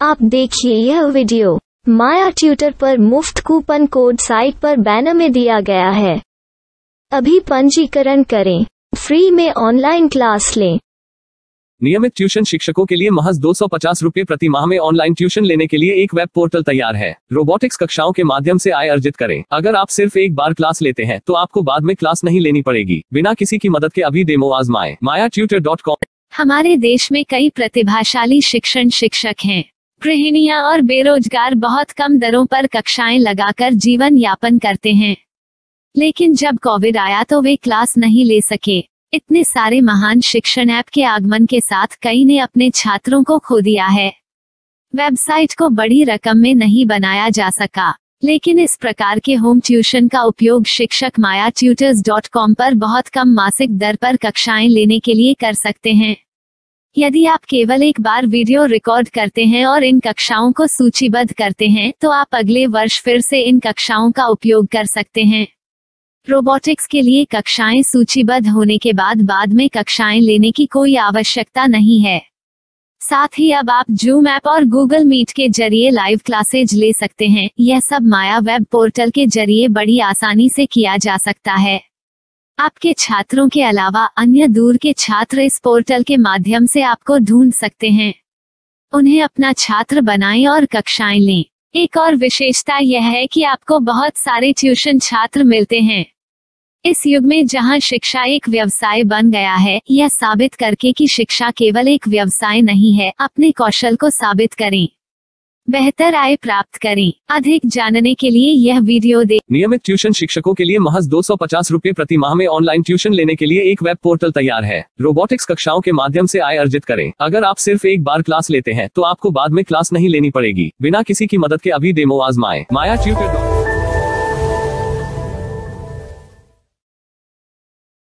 आप देखिए यह वीडियो माया ट्यूटर पर मुफ्त कूपन कोड साइट पर बैनर में दिया गया है। अभी पंजीकरण करें, फ्री में ऑनलाइन क्लास लें। नियमित ट्यूशन शिक्षकों के लिए महज 250 रुपये प्रति माह में ऑनलाइन ट्यूशन लेने के लिए एक वेब पोर्टल तैयार है। रोबोटिक्स कक्षाओं के माध्यम से आय अर्जित करें। अगर आप सिर्फ एक बार क्लास लेते हैं तो आपको बाद में क्लास नहीं लेनी पड़ेगी। बिना किसी की मदद के अभी डेमो आजमाएं। mayatutor.com। हमारे देश में कई प्रतिभाशाली शिक्षक हैं। गृहिणियां और बेरोजगार बहुत कम दरों पर कक्षाएं लगाकर जीवन यापन करते हैं, लेकिन जब कोविड आया तो वे क्लास नहीं ले सके। इतने सारे महान शिक्षण ऐप के आगमन के साथ कई ने अपने छात्रों को खो दिया है। वेबसाइट को बड़ी रकम में नहीं बनाया जा सका, लेकिन इस प्रकार के होम ट्यूशन का उपयोग शिक्षक mayatutors.com पर बहुत कम मासिक दर पर कक्षाएं लेने के लिए कर सकते हैं। यदि आप केवल एक बार वीडियो रिकॉर्ड करते हैं और इन कक्षाओं को सूचीबद्ध करते हैं तो आप अगले वर्ष फिर से इन कक्षाओं का उपयोग कर सकते हैं। रोबोटिक्स के लिए कक्षाएं सूचीबद्ध होने के बाद में कक्षाएं लेने की कोई आवश्यकता नहीं है। साथ ही अब आप जूम ऐप और गूगल मीट के जरिए लाइव क्लासेज ले सकते हैं। यह सब माया वेब पोर्टल के जरिए बड़ी आसानी से किया जा सकता है। आपके छात्रों के अलावा अन्य दूर के छात्र इस पोर्टल के माध्यम से आपको ढूंढ सकते हैं। उन्हें अपना छात्र बनाएं और कक्षाएं लें। एक और विशेषता यह है कि आपको बहुत सारे ट्यूशन छात्र मिलते हैं। इस युग में जहां शिक्षा एक व्यवसाय बन गया है, यह साबित करके कि शिक्षा केवल एक व्यवसाय नहीं है, अपने कौशल को साबित करें, बेहतर आय प्राप्त करें। अधिक जानने के लिए यह वीडियो देखें। नियमित ट्यूशन शिक्षकों के लिए महज 250 रुपये प्रति माह में ऑनलाइन ट्यूशन लेने के लिए एक वेब पोर्टल तैयार है। रोबोटिक्स कक्षाओं के माध्यम से आय अर्जित करें। अगर आप सिर्फ एक बार क्लास लेते हैं तो आपको बाद में क्लास नहीं लेनी पड़ेगी। बिना किसी की मदद के अभी डेमो आजमाएं। mayatutor.com।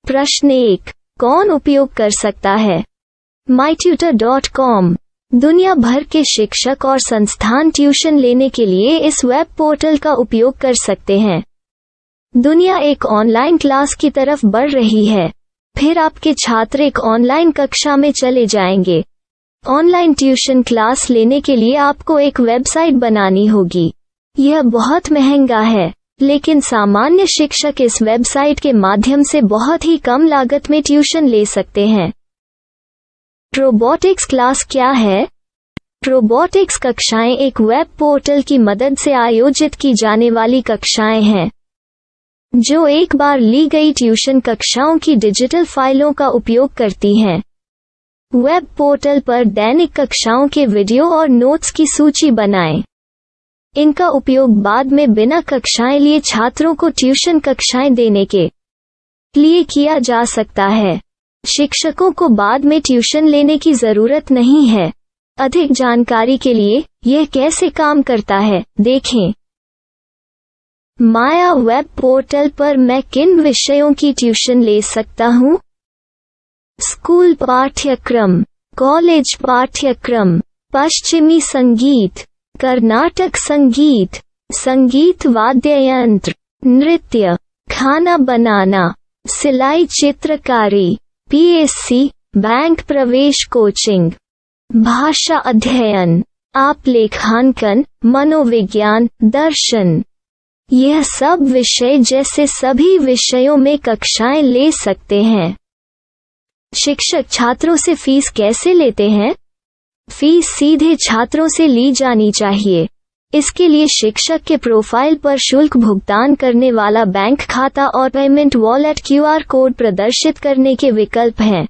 प्रश्न 1, कौन उपयोग कर सकता है? mytutor.com दुनिया भर के शिक्षक और संस्थान ट्यूशन लेने के लिए इस वेब पोर्टल का उपयोग कर सकते हैं। दुनिया एक ऑनलाइन क्लास की तरफ बढ़ रही है। फिर आपके छात्र एक ऑनलाइन कक्षा में चले जाएंगे। ऑनलाइन ट्यूशन क्लास लेने के लिए आपको एक वेबसाइट बनानी होगी। यह बहुत महंगा है, लेकिन सामान्य शिक्षक इस वेबसाइट के माध्यम से बहुत ही कम लागत में ट्यूशन ले सकते हैं। रोबोटिक्स क्लास क्या है? रोबोटिक्स कक्षाएं एक वेब पोर्टल की मदद से आयोजित की जाने वाली कक्षाएं हैं, जो एक बार ली गई ट्यूशन कक्षाओं की डिजिटल फाइलों का उपयोग करती हैं। वेब पोर्टल पर दैनिक कक्षाओं के वीडियो और नोट्स की सूची बनाएं। इनका उपयोग बाद में बिना कक्षाएं लिए छात्रों को ट्यूशन कक्षाएं देने के लिए किया जा सकता है। शिक्षकों को बाद में ट्यूशन लेने की जरूरत नहीं है। अधिक जानकारी के लिए यह कैसे काम करता है, देखें। माया वेब पोर्टल पर मैं किन विषयों की ट्यूशन ले सकता हूँ? स्कूल पाठ्यक्रम, कॉलेज पाठ्यक्रम, पश्चिमी संगीत, कर्नाटक संगीत, संगीत वाद्य यंत्र, नृत्य, खाना बनाना, सिलाई चित्रकारी, पीएससी, बैंक प्रवेश कोचिंग, भाषा अध्ययन, आप लेखांकन, मनोविज्ञान, दर्शन। यह सब विषय जैसे सभी विषयों में कक्षाएं ले सकते हैं। शिक्षक छात्रों से फीस कैसे लेते हैं? फीस सीधे छात्रों से ली जानी चाहिए। इसके लिए शिक्षक के प्रोफाइल पर शुल्क भुगतान करने वाला बैंक खाता और पेमेंट वॉलेट क्यूआर कोड प्रदर्शित करने के विकल्प हैं।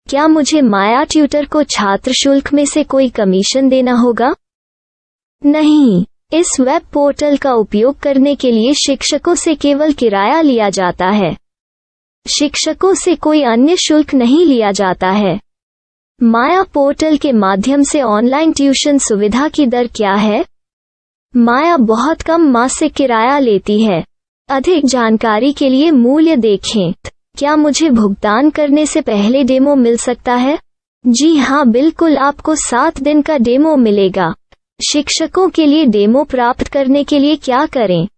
क्या मुझे माया ट्यूटर को छात्र शुल्क में से कोई कमीशन देना होगा? नहीं, इस वेब पोर्टल का उपयोग करने के लिए शिक्षकों से केवल किराया लिया जाता है। शिक्षकों से कोई अन्य शुल्क नहीं लिया जाता है। माया पोर्टल के माध्यम से ऑनलाइन ट्यूशन सुविधा की दर क्या है? माया बहुत कम मासिक किराया लेती है। अधिक जानकारी के लिए मूल्य देखें। क्या मुझे भुगतान करने से पहले डेमो मिल सकता है? जी हाँ, बिल्कुल, आपको 7 दिन का डेमो मिलेगा। शिक्षकों के लिए डेमो प्राप्त करने के लिए क्या करें?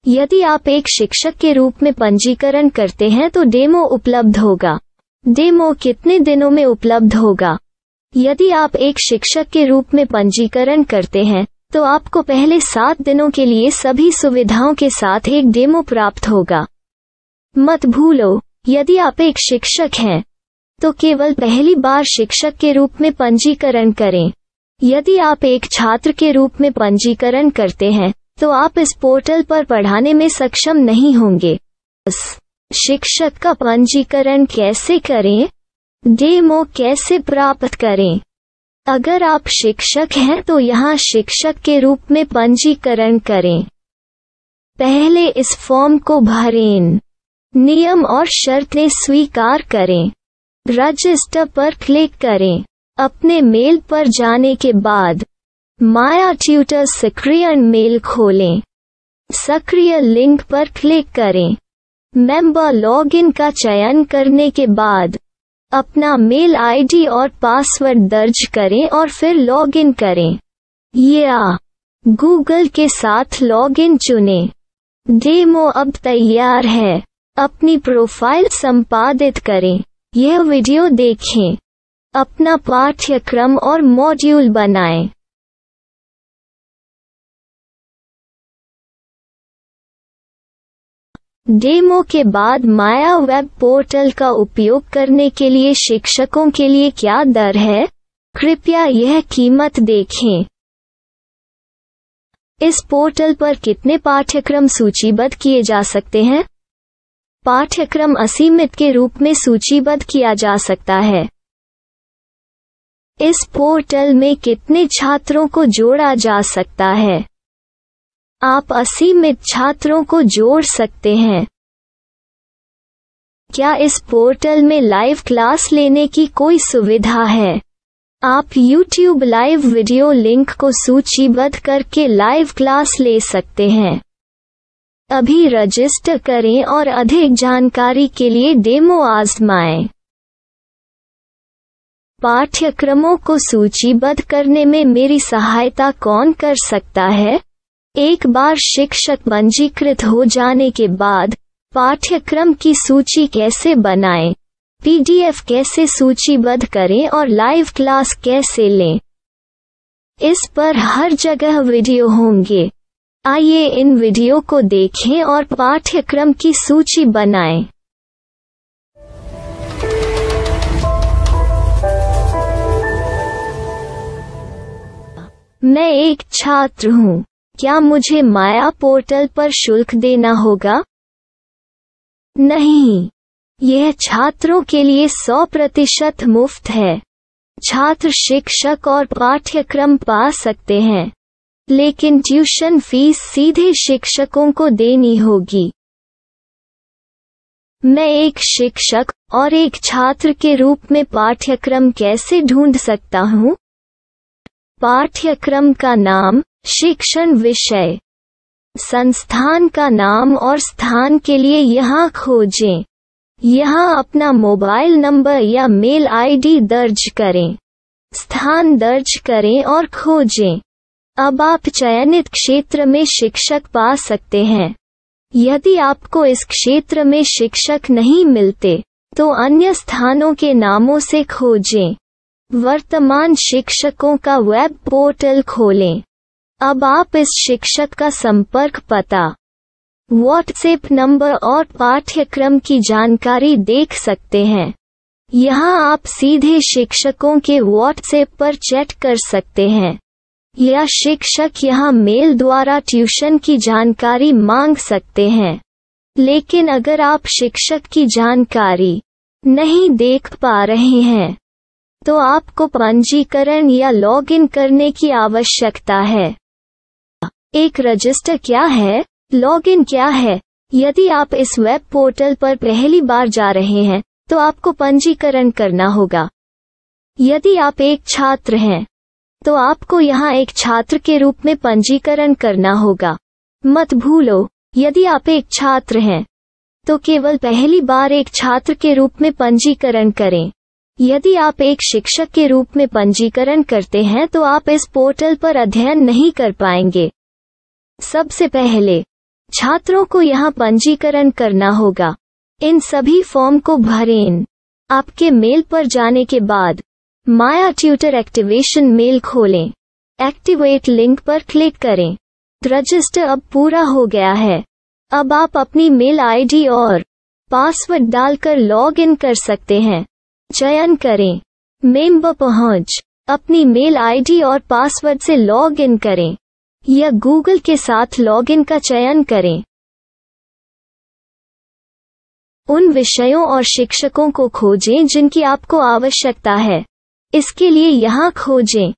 यदि आप एक शिक्षक के रूप में पंजीकरण करते हैं तो डेमो उपलब्ध होगा। डेमो कितने दिनों में उपलब्ध होगा? यदि आप एक शिक्षक के रूप में पंजीकरण करते हैं तो आपको पहले 7 दिनों के लिए सभी सुविधाओं के साथ एक डेमो प्राप्त होगा। मत भूलो, यदि आप एक शिक्षक हैं तो केवल पहली बार शिक्षक के रूप में पंजीकरण करें। यदि आप एक छात्र के रूप में पंजीकरण करते हैं तो आप इस पोर्टल पर पढ़ाने में सक्षम नहीं होंगे। शिक्षक का पंजीकरण कैसे करें? डेमो कैसे प्राप्त करें? अगर आप शिक्षक हैं तो यहाँ शिक्षक के रूप में पंजीकरण करें। पहले इस फॉर्म को भरें। नियम और शर्तें स्वीकार करें। रजिस्टर पर क्लिक करें। अपने मेल पर जाने के बाद माया ट्यूटर सक्रिय मेल खोलें। सक्रिय लिंक पर क्लिक करें। मेंबर लॉगिन का चयन करने के बाद अपना मेल आईडी और पासवर्ड दर्ज करें और फिर लॉगिन करें या गूगल के साथ लॉगिन चुनें। डेमो अब तैयार है। अपनी प्रोफाइल संपादित करें। यह वीडियो देखें। अपना पाठ्यक्रम और मॉड्यूल बनाएं। डेमो के बाद माया वेब पोर्टल का उपयोग करने के लिए शिक्षकों के लिए क्या दर है? कृपया यह कीमत देखें। इस पोर्टल पर कितने पाठ्यक्रम सूचीबद्ध किए जा सकते हैं? पाठ्यक्रम असीमित के रूप में सूचीबद्ध किया जा सकता है। इस पोर्टल में कितने छात्रों को जोड़ा जा सकता है? आप असीमित छात्रों को जोड़ सकते हैं। क्या इस पोर्टल में लाइव क्लास लेने की कोई सुविधा है? आप YouTube लाइव वीडियो लिंक को सूचीबद्ध करके लाइव क्लास ले सकते हैं। अभी रजिस्टर करें और अधिक जानकारी के लिए डेमो आजमाएं। पाठ्यक्रमों को सूचीबद्ध करने में मेरी सहायता कौन कर सकता है? एक बार शिक्षक पंजीकृत हो जाने के बाद पाठ्यक्रम की सूची कैसे बनाएं, PDF कैसे सूचीबद्ध करें और लाइव क्लास कैसे लें, इस पर हर जगह वीडियो होंगे। आइए इन वीडियो को देखें और पाठ्यक्रम की सूची बनाएं। मैं एक छात्र हूँ। क्या मुझे माया पोर्टल पर शुल्क देना होगा? नहीं, यह छात्रों के लिए 100% मुफ्त है। छात्र शिक्षक और पाठ्यक्रम पा सकते हैं, लेकिन ट्यूशन फीस सीधे शिक्षकों को देनी होगी। मैं एक शिक्षक और एक छात्र के रूप में पाठ्यक्रम कैसे ढूंढ सकता हूँ? पाठ्यक्रम का नाम, शिक्षण विषय, संस्थान का नाम और स्थान के लिए यहाँ खोजें। यहाँ अपना मोबाइल नंबर या मेल आईडी दर्ज करें। स्थान दर्ज करें और खोजें। अब आप चयनित क्षेत्र में शिक्षक पा सकते हैं। यदि आपको इस क्षेत्र में शिक्षक नहीं मिलते तो अन्य स्थानों के नामों से खोजें। वर्तमान शिक्षकों का वेब पोर्टल खोलें। अब आप इस शिक्षक का संपर्क पता, व्हाट्सएप नंबर और पाठ्यक्रम की जानकारी देख सकते हैं। यहाँ आप सीधे शिक्षकों के व्हाट्सएप पर चैट कर सकते हैं या शिक्षक यहाँ मेल द्वारा ट्यूशन की जानकारी मांग सकते हैं। लेकिन अगर आप शिक्षक की जानकारी नहीं देख पा रहे हैं तो आपको पंजीकरण या लॉगिन करने की आवश्यकता है। एक रजिस्टर क्या है? लॉगिन क्या है? यदि आप इस वेब पोर्टल पर पहली बार जा रहे हैं तो आपको पंजीकरण करना होगा। यदि आप एक छात्र हैं तो आपको यहाँ एक छात्र के रूप में पंजीकरण करना होगा। मत भूलो, यदि आप एक छात्र हैं तो केवल पहली बार एक छात्र के रूप में पंजीकरण करें। यदि आप एक शिक्षक के रूप में पंजीकरण करते हैं तो आप इस पोर्टल पर अध्ययन नहीं कर पाएंगे। सबसे पहले छात्रों को यहाँ पंजीकरण करना होगा। इन सभी फॉर्म को भरें। आपके मेल पर जाने के बाद माया ट्यूटर एक्टिवेशन मेल खोलें। एक्टिवेट लिंक पर क्लिक करें। रजिस्टर अब पूरा हो गया है। अब आप अपनी मेल आईडी और पासवर्ड डालकर लॉग इन कर सकते हैं। चयन करें मेंबर पहुंच। अपनी मेल आईडी और पासवर्ड से लॉग इन करें या गूगल के साथ लॉग इन का चयन करें। उन विषयों और शिक्षकों को खोजें जिनकी आपको आवश्यकता है। इसके लिए यहाँ खोजें।